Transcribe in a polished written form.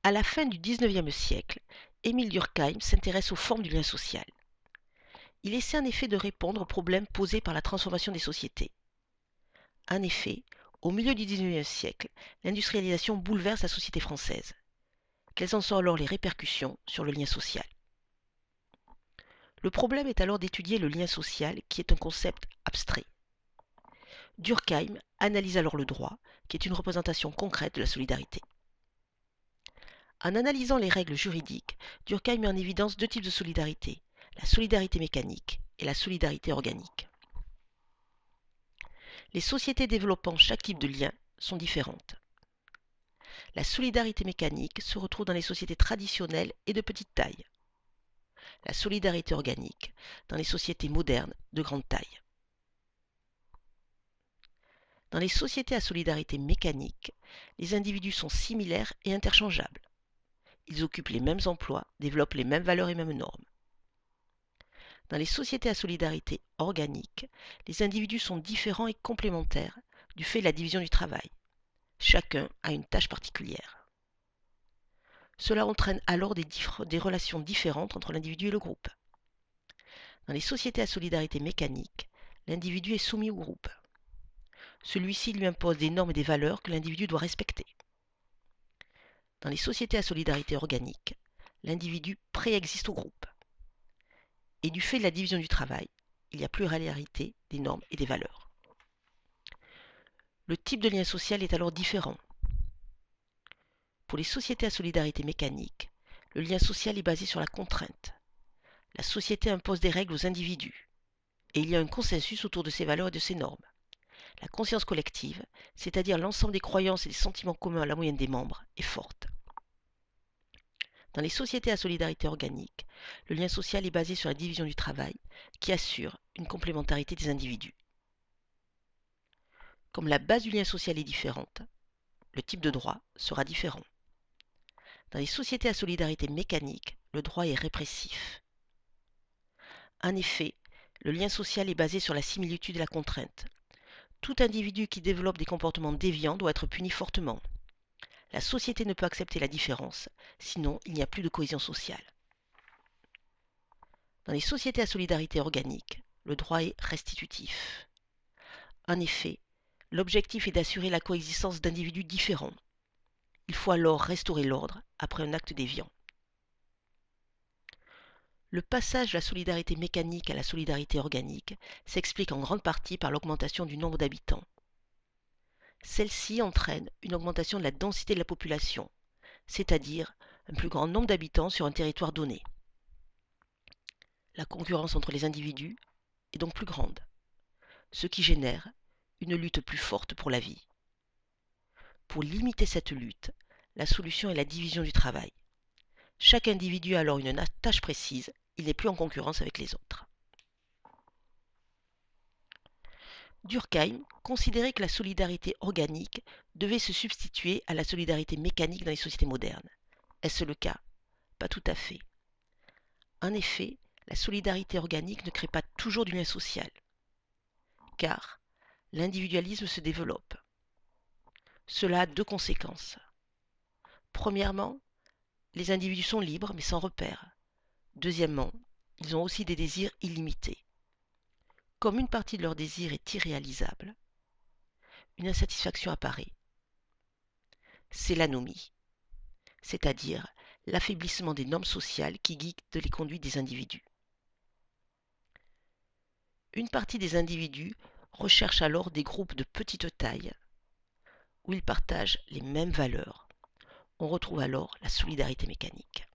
À la fin du XIXe siècle, Émile Durkheim s'intéresse aux formes du lien social. Il essaie en effet de répondre aux problèmes posés par la transformation des sociétés. En effet, au milieu du XIXe siècle, l'industrialisation bouleverse la société française. Quelles en sont alors les répercussions sur le lien social? Le problème est alors d'étudier le lien social, qui est un concept abstrait. Durkheim analyse alors le droit, qui est une représentation concrète de la solidarité. En analysant les règles juridiques, Durkheim met en évidence deux types de solidarité, la solidarité mécanique et la solidarité organique. Les sociétés développant chaque type de lien sont différentes. La solidarité mécanique se retrouve dans les sociétés traditionnelles et de petite taille. La solidarité organique dans les sociétés modernes de grande taille. Dans les sociétés à solidarité mécanique, les individus sont similaires et interchangeables. Ils occupent les mêmes emplois, développent les mêmes valeurs et mêmes normes. Dans les sociétés à solidarité organique, les individus sont différents et complémentaires du fait de la division du travail. Chacun a une tâche particulière. Cela entraîne alors des relations différentes entre l'individu et le groupe. Dans les sociétés à solidarité mécanique, l'individu est soumis au groupe. Celui-ci lui impose des normes et des valeurs que l'individu doit respecter. Dans les sociétés à solidarité organique, l'individu préexiste au groupe. Et du fait de la division du travail, il y a pluralité des normes et des valeurs. Le type de lien social est alors différent. Pour les sociétés à solidarité mécanique, le lien social est basé sur la contrainte. La société impose des règles aux individus, et il y a un consensus autour de ces valeurs et de ces normes. La conscience collective, c'est-à-dire l'ensemble des croyances et des sentiments communs à la moyenne des membres, est forte. Dans les sociétés à solidarité organique, le lien social est basé sur la division du travail, qui assure une complémentarité des individus. Comme la base du lien social est différente, le type de droit sera différent. Dans les sociétés à solidarité mécanique, le droit est répressif. En effet, le lien social est basé sur la similitude et la contrainte. Tout individu qui développe des comportements déviants doit être puni fortement. La société ne peut accepter la différence, sinon il n'y a plus de cohésion sociale. Dans les sociétés à solidarité organique, le droit est restitutif. En effet, l'objectif est d'assurer la coexistence d'individus différents. Il faut alors restaurer l'ordre après un acte déviant. Le passage de la solidarité mécanique à la solidarité organique s'explique en grande partie par l'augmentation du nombre d'habitants. Celle-ci entraîne une augmentation de la densité de la population, c'est-à-dire un plus grand nombre d'habitants sur un territoire donné. La concurrence entre les individus est donc plus grande, ce qui génère une lutte plus forte pour la vie. Pour limiter cette lutte, la solution est la division du travail. Chaque individu a alors une tâche précise, il n'est plus en concurrence avec les autres. Durkheim considérait que la solidarité organique devait se substituer à la solidarité mécanique dans les sociétés modernes. Est-ce le cas? Pas tout à fait. En effet, la solidarité organique ne crée pas toujours du lien social, car l'individualisme se développe. Cela a deux conséquences. Premièrement, les individus sont libres mais sans repère. Deuxièmement, ils ont aussi des désirs illimités. Comme une partie de leurs désirs est irréalisable, une insatisfaction apparaît. C'est l'anomie, c'est-à-dire l'affaiblissement des normes sociales qui guident les conduites des individus. Une partie des individus recherche alors des groupes de petite taille où ils partagent les mêmes valeurs. On retrouve alors la solidarité mécanique.